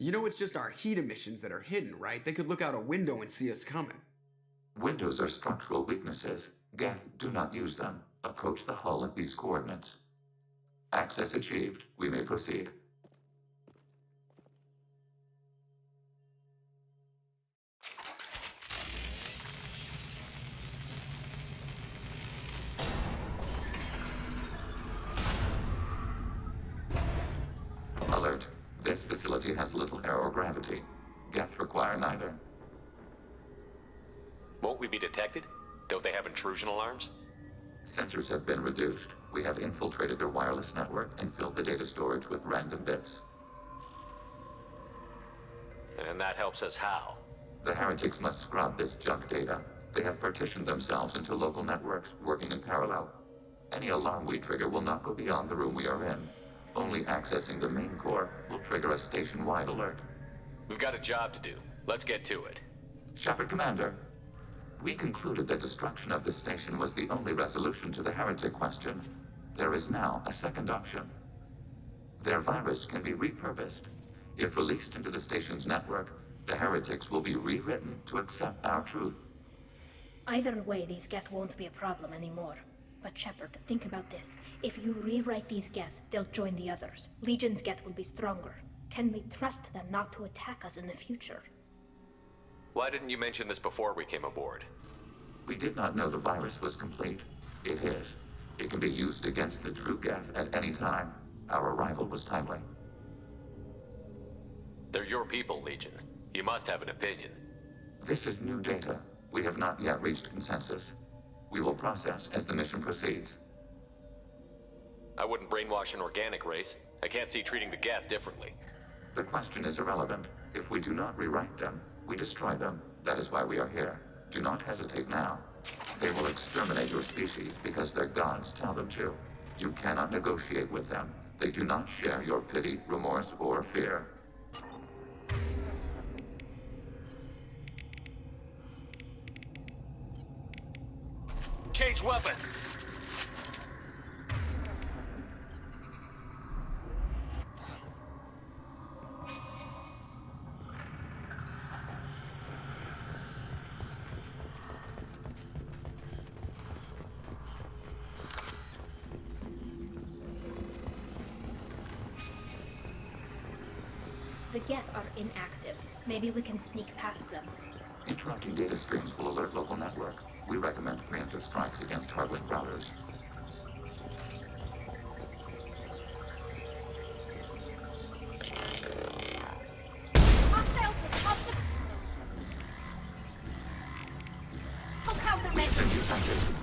It's just our heat emissions that are hidden, right? They could look out a window and see us coming. Windows are structural weaknesses. Geth, do not use them. Approach the hull at these coordinates. Access achieved. We may proceed. Alert. This facility has little air or gravity. Geth require neither. Won't we be detected? Don't they have intrusion alarms? Sensors have been reduced. We have infiltrated their wireless network and filled the data storage with random bits. And that helps us how? The heretics must scrub this junk data. They have partitioned themselves into local networks, working in parallel. Any alarm we trigger will not go beyond the room we are in. Only accessing the main core will trigger a station-wide alert. We've got a job to do. Let's get to it. Shepard Commander, we concluded that destruction of the station was the only resolution to the heretic question. There is now a second option. Their virus can be repurposed. If released into the station's network, the heretics will be rewritten to accept our truth. Either way, these Geth won't be a problem anymore. But Shepard, think about this. If you rewrite these Geth, they'll join the others. Legion's Geth will be stronger. Can we trust them not to attack us in the future? Why didn't you mention this before we came aboard? We did not know the virus was complete. It is. It can be used against the true Geth at any time. Our arrival was timely. They're your people, Legion. You must have an opinion. This is new data. We have not yet reached consensus. We will process as the mission proceeds. I wouldn't brainwash an organic race. I can't see treating the Geth differently. The question is irrelevant. If we do not rewrite them, we destroy them. That is why we are here. Do not hesitate now. They will exterminate your species because their gods tell them to. You cannot negotiate with them. They do not share your pity, remorse, or fear. Change weapons! The Geth are inactive. Maybe we can sneak past them. Interrupting data streams will alert local network. We recommend preemptive strikes against hardlink routers. Hostiles! Oh, countermeasures! We have been detected.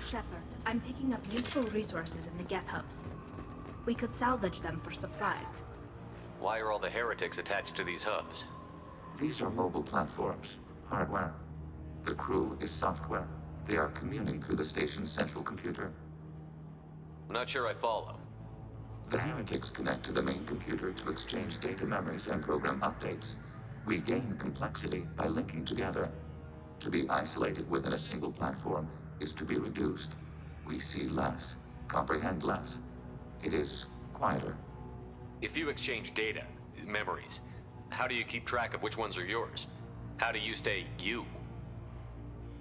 Shepard, I'm picking up useful resources in the Geth hubs. We could salvage them for supplies. Why are all the heretics attached to these hubs? These are mobile platforms, hardware. The crew is software. They are communing through the station's central computer. I'm not sure I follow. The heretics connect to the main computer to exchange data memories and program updates. We gain complexity by linking together. To be isolated within a single platform is to be reduced. We see less, comprehend less. It is quieter. If you exchange data, memories, how do you keep track of which ones are yours? How do you stay you?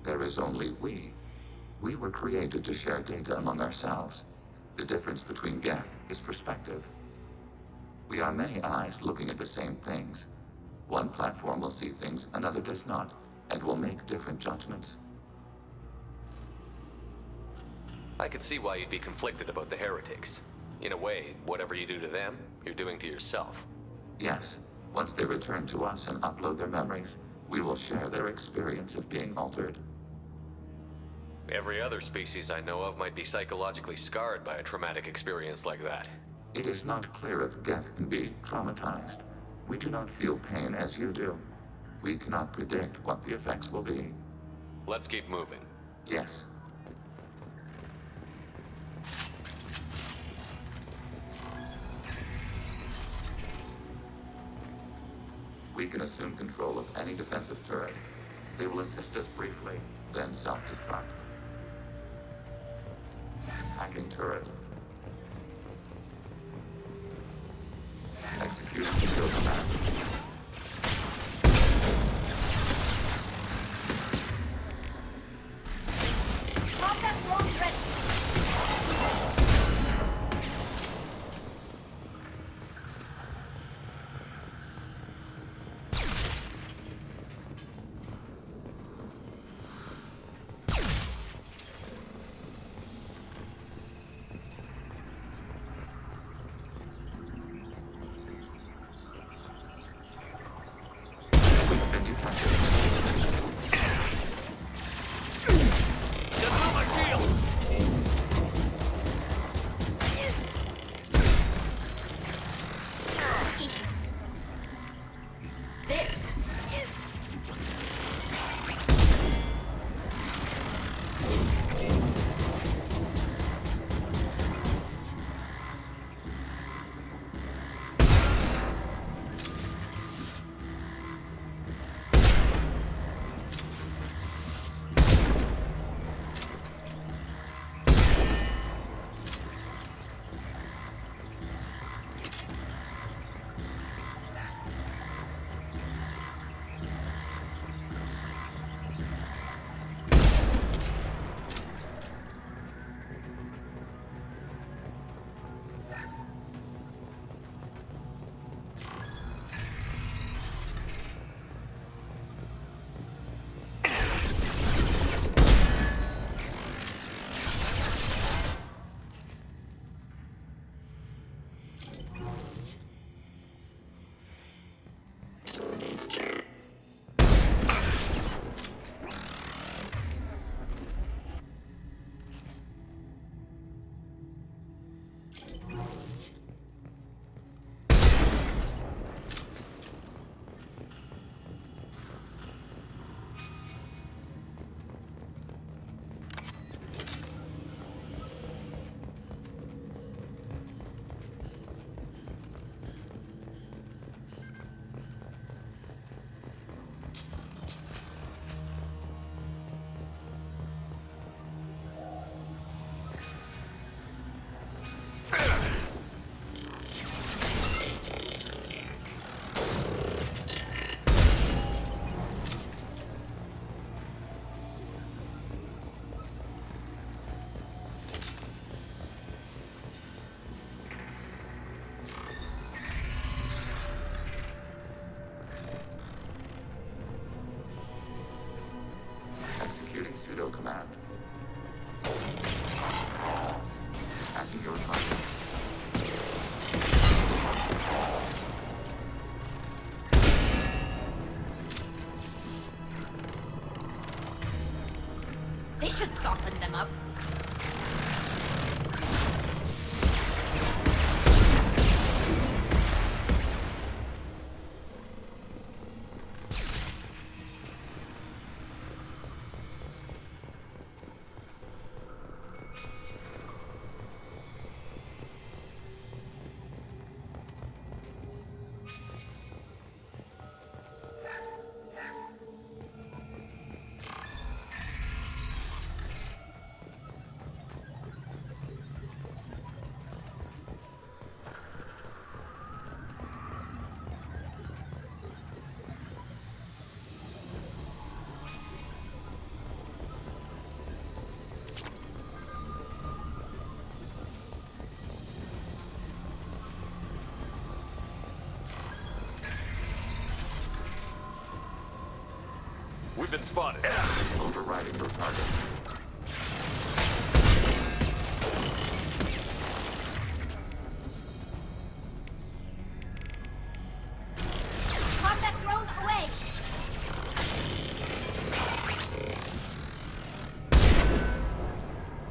There is only we. We were created to share data among ourselves. The difference between Geth is perspective. We are many eyes looking at the same things. One platform will see things another does not, and will make different judgments. I could see why you'd be conflicted about the heretics. In a way, whatever you do to them, you're doing to yourself. Yes, once they return to us and upload their memories, we will share their experience of being altered. Every other species I know of might be psychologically scarred by a traumatic experience like that. It is not clear if Geth can be traumatized. We do not feel pain as you do. We cannot predict what the effects will be. Let's keep moving. Yes. We can assume control of any defensive turret. They will assist us briefly, then self-destruct. Hacking turret. Executing pseudo command. Combat drone ready. We've been detected. Just on my shield! This. Executing pseudo command. Hacking your target. This should soften them up. We've been spotted. Overriding your target. Combat drone away.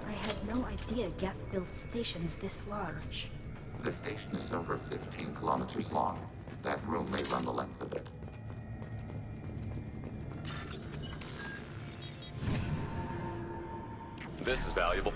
I had no idea Geth built stations this large. The station is over 15 kilometers long. That room may run the length of it. This is valuable.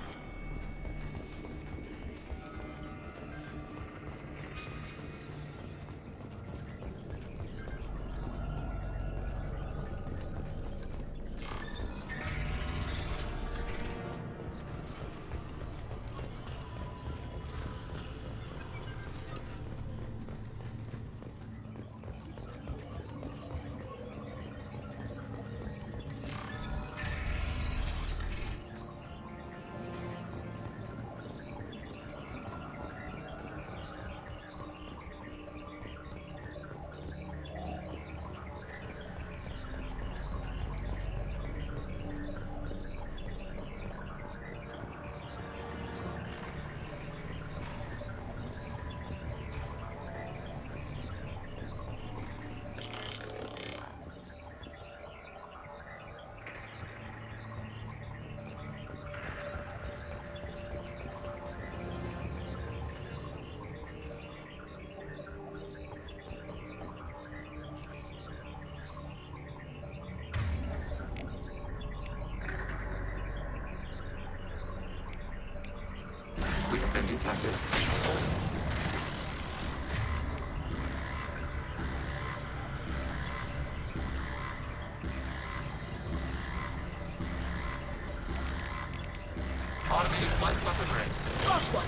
detected. Automated flight weaponry. Got one.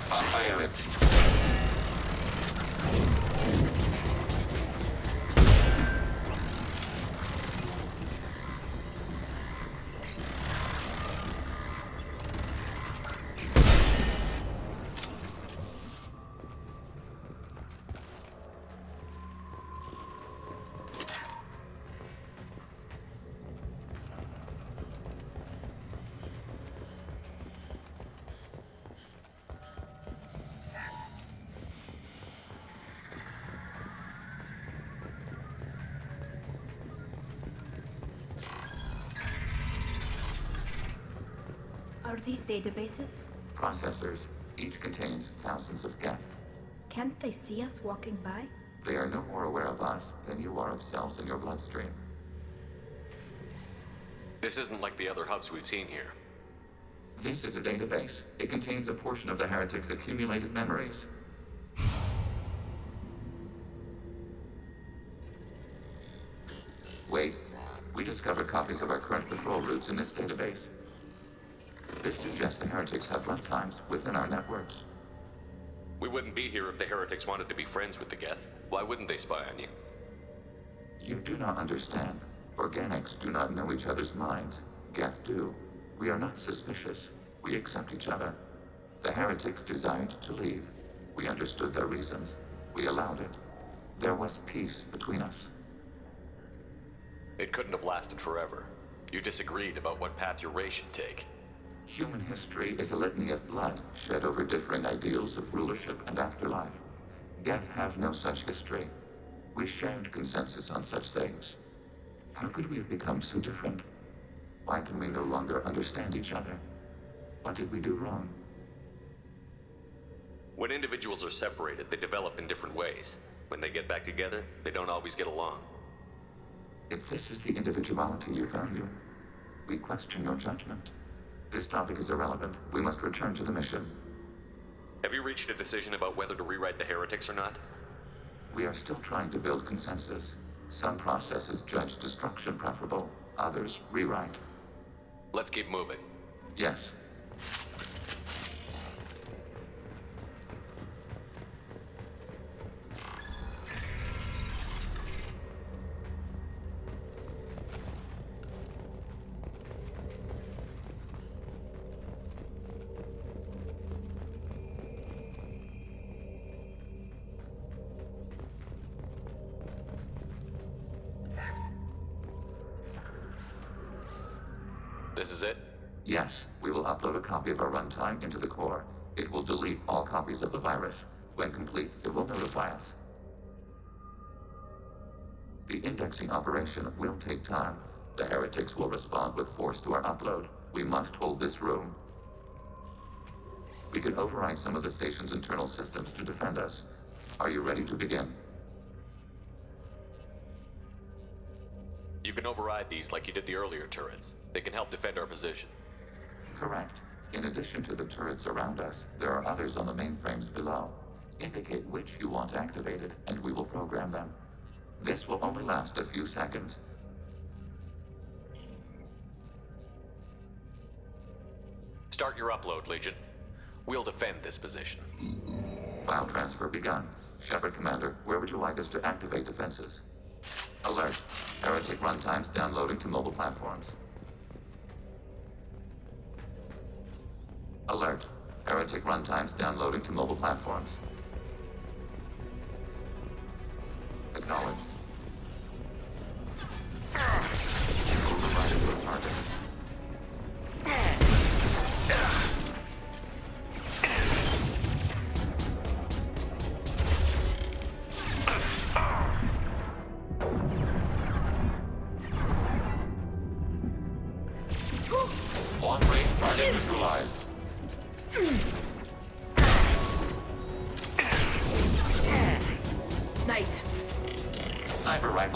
Pilot. Are these databases? Processors. Each contains thousands of geth. Can't they see us walking by? They are no more aware of us than you are of cells in your bloodstream. This isn't like the other hubs we've seen here. This is a database. It contains a portion of the heretic's accumulated memories. Wait. We discovered copies of our current patrol routes in this database. This suggests the heretics have runtimes within our networks. We wouldn't be here if the heretics wanted to be friends with the Geth. Why wouldn't they spy on you? You do not understand. Organics do not know each other's minds. Geth do. We are not suspicious. We accept each other. The heretics desired to leave. We understood their reasons. We allowed it. There was peace between us. It couldn't have lasted forever. You disagreed about what path your race should take. Human history is a litany of blood shed over differing ideals of rulership and afterlife. Geth have no such history. We shared consensus on such things. How could we have become so different? Why can we no longer understand each other? What did we do wrong? When individuals are separated, they develop in different ways. When they get back together, they don't always get along. If this is the individuality you value, we question your judgment. This topic is irrelevant. We must return to the mission. Have you reached a decision about whether to rewrite the heretics or not? We are still trying to build consensus. Some processes judge destruction preferable, others rewrite. Let's keep moving. Yes. This is it? Yes, we will upload a copy of our runtime into the core. It will delete all copies of the virus. When complete, it will notify us. The indexing operation will take time. The heretics will respond with force to our upload. We must hold this room. We can override some of the station's internal systems to defend us. Are you ready to begin? You can override these like you did the earlier turrets. They can help defend our position. Correct. In addition to the turrets around us, there are others on the mainframes below. Indicate which you want activated, and we will program them. This will only last a few seconds. Start your upload, Legion. We'll defend this position. File transfer begun. Shepard Commander, where would you like us to activate defenses? Alert. Heretic runtimes downloading to mobile platforms. Alert. Heretic runtimes downloading to mobile platforms. Acknowledged. Overriding your target.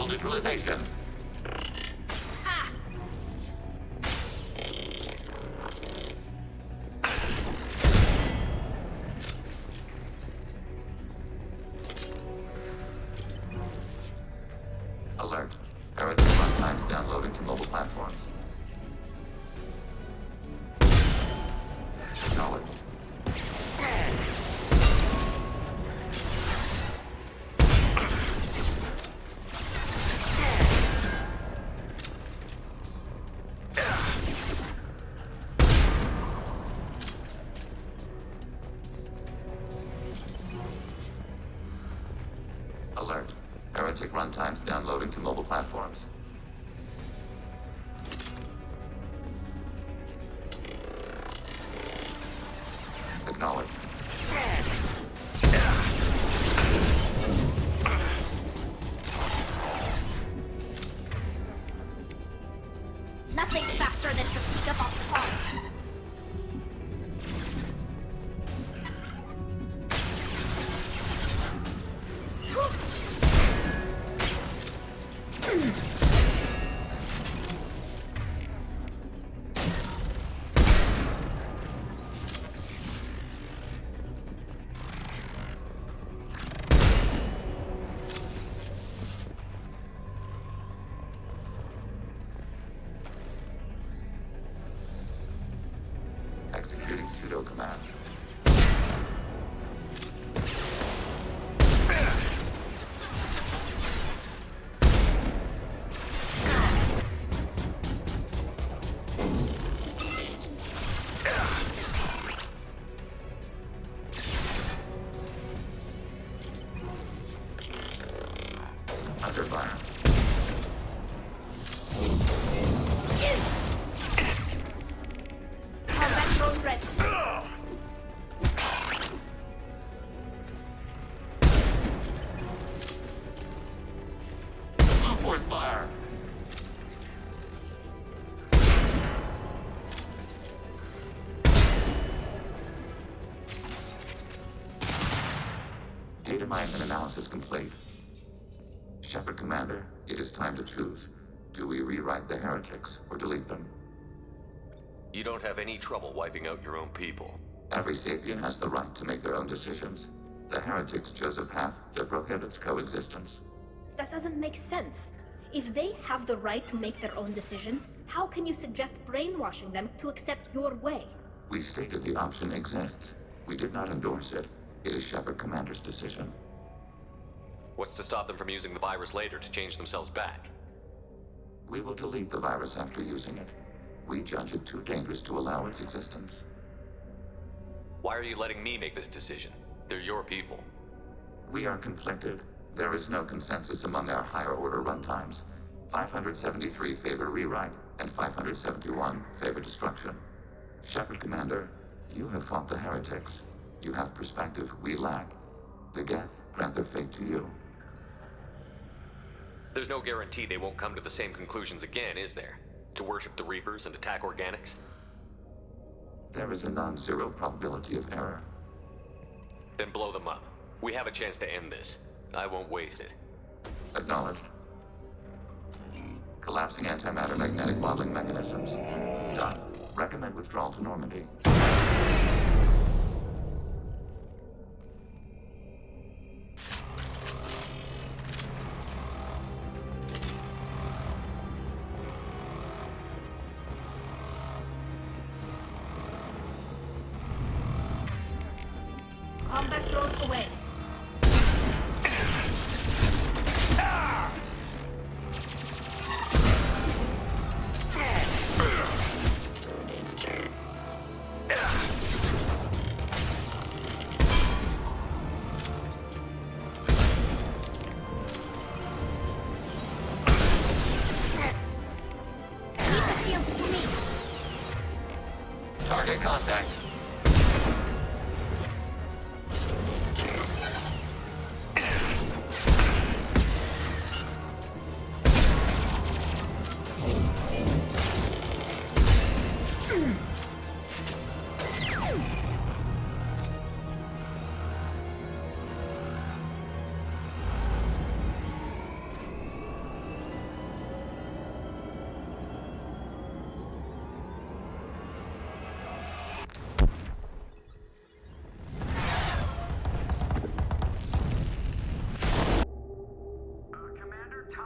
Particle neutralization. Alert. Heretic runtimes downloading to mobile platforms. Acknowledged. Alert. Heretic runtimes downloading to mobile platforms. Acknowledged. Nothing faster than to pick up off the car. Executing pseudo command. Under fire. Combat drone ready. Blue force fire. Data mine and analysis complete. Shepard Commander, it is time to choose. Do we rewrite the heretics or delete them? You don't have any trouble wiping out your own people. Every sapient has the right to make their own decisions. The heretics chose a path that prohibits coexistence. That doesn't make sense. If they have the right to make their own decisions, how can you suggest brainwashing them to accept your way? We stated the option exists. We did not endorse it. It is Shepard Commander's decision. What's to stop them from using the virus later to change themselves back? We will delete the virus after using it. We judge it too dangerous to allow its existence. Why are you letting me make this decision? They're your people. We are conflicted. There is no consensus among our higher order runtimes. 573 favor rewrite, and 571 favor destruction. Shepard Commander, you have fought the heretics. You have perspective we lack. The Geth grant their fate to you. There's no guarantee they won't come to the same conclusions again, is there? To worship the Reapers and attack organics? There is a non-zero probability of error. Then blow them up. We have a chance to end this. I won't waste it. Acknowledged. Collapsing antimatter magnetic modeling mechanisms. Done. Recommend withdrawal to Normandy. Combat drones away. Keep the shield to me. Target contact.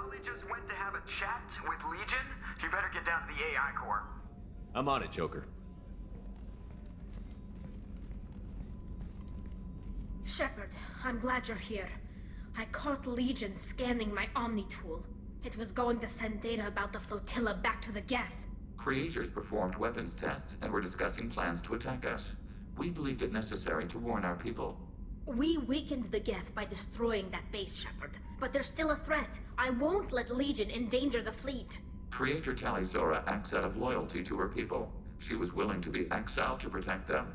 probably just went to have a chat with Legion. You better get down to the AI core. I'm on it, Joker. Shepard, I'm glad you're here. I caught Legion scanning my Omni tool. It was going to send data about the flotilla back to the Geth. Creators performed weapons tests and were discussing plans to attack us. We believed it necessary to warn our people. We weakened the Geth by destroying that base, Shepard. But there's still a threat. I won't let Legion endanger the fleet. Creator Talizora acts out of loyalty to her people. She was willing to be exiled to protect them.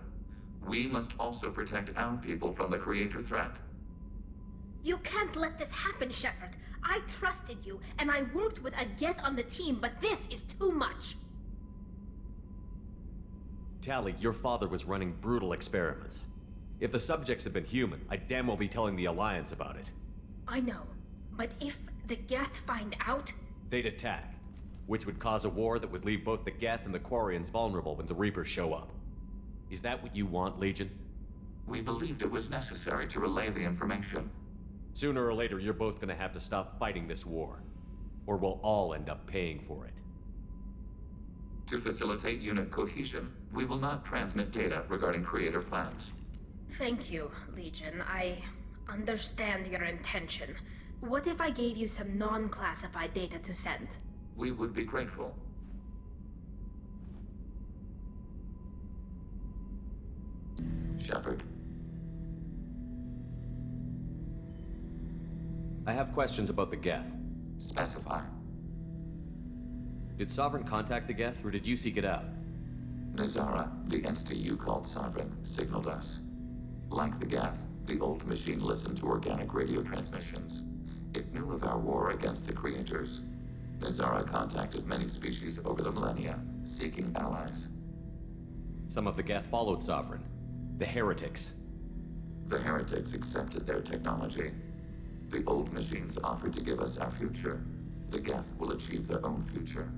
We must also protect our people from the Creator threat. You can't let this happen, Shepard. I trusted you, and I worked with a Geth on the team, but this is too much. Tali, your father was running brutal experiments. If the subjects had been human, I'd damn well be telling the Alliance about it. I know, but if the Geth find out... They'd attack, which would cause a war that would leave both the Geth and the Quarians vulnerable when the Reapers show up. Is that what you want, Legion? We believed it was necessary to relay the information. Sooner or later, you're both gonna have to stop fighting this war. Or we'll all end up paying for it. To facilitate unit cohesion, we will not transmit data regarding Creator plans. Thank you, Legion. I understand your intention. What if I gave you some non-classified data to send? We would be grateful. Shepard, I have questions about the Geth. specify. Did Sovereign contact the Geth, or did you seek it out? Nazara, the entity you called Sovereign, signaled us. Like the Geth, the old machine listened to organic radio transmissions. It knew of our war against the Creators. Nazara contacted many species over the millennia, seeking allies. Some of the Geth followed Sovereign. The Heretics. The Heretics accepted their technology. The old machines offered to give us our future. The Geth will achieve their own future.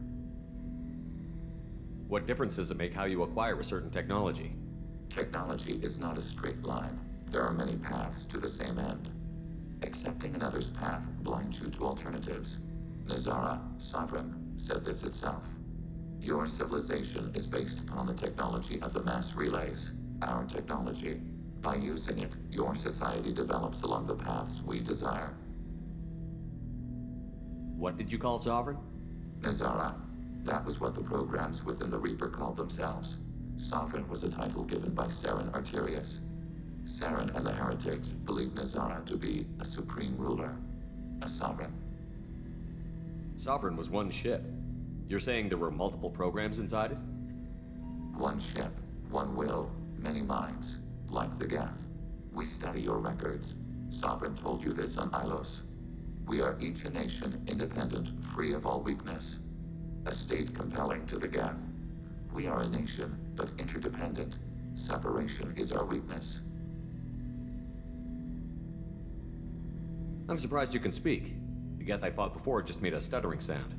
What difference does it make how you acquire a certain technology? Technology is not a straight line. There are many paths to the same end. Accepting another's path blinds you to alternatives. Nazara, Sovereign, said this itself. Your civilization is based upon the technology of the mass relays, our technology. By using it, your society develops along the paths we desire. What did you call Sovereign? Nazara. That was what the programs within the Reaper called themselves. Sovereign was a title given by Saren Arterius. Saren and the Heretics believed Nazara to be a supreme ruler, a sovereign. Sovereign was one ship. You're saying there were multiple programs inside it? One ship, one will, many minds, like the Geth. We study your records. Sovereign told you this on Ilos. We are each a nation, independent, free of all weakness. A state compelling to the Geth. We are a nation, but interdependent. Separation is our weakness. I'm surprised you can speak. The Geth I fought before just made a stuttering sound.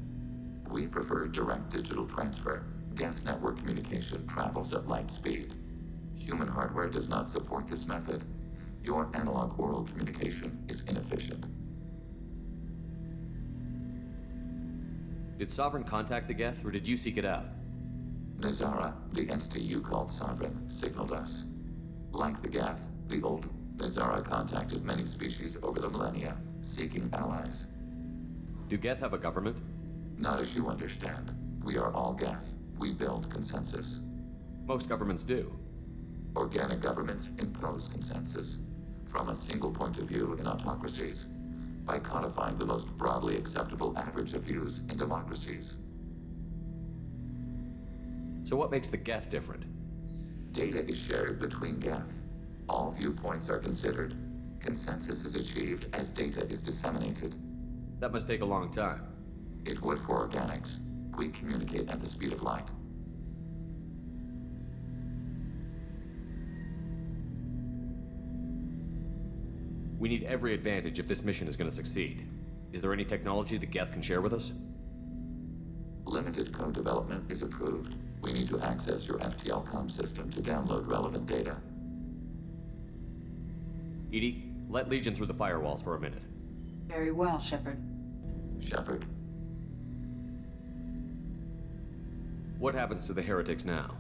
We prefer direct digital transfer. Geth network communication travels at light speed. Human hardware does not support this method. Your analog oral communication is inefficient. Did Sovereign contact the Geth, or did you seek it out? Nazara, the entity you called Sovereign, signaled us. Like the Geth, the old Nazara contacted many species over the millennia, seeking allies. Do Geth have a government? Not as you understand. We are all Geth. We build consensus. Most governments do. Organic governments impose consensus. From a single point of view in autocracies. By codifying the most broadly acceptable average of views in democracies. So what makes the Geth different? Data is shared between Geth. All viewpoints are considered. Consensus is achieved as data is disseminated. That must take a long time. It would for organics. We communicate at the speed of light. We need every advantage if this mission is going to succeed. Is there any technology the Geth can share with us? Limited code development is approved. We need to access your FTL comm system to download relevant data. EDI, let Legion through the firewalls for a minute. Very well, Shepard. Shepard. What happens to the heretics now?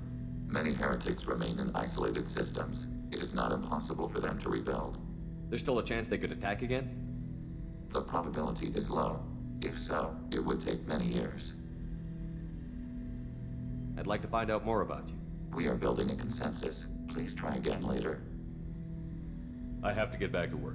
Many heretics remain in isolated systems. It is not impossible for them to rebuild. There's still a chance they could attack again? The probability is low. If so, it would take many years. I'd like to find out more about you. We are building a consensus. Please try again later. I have to get back to work.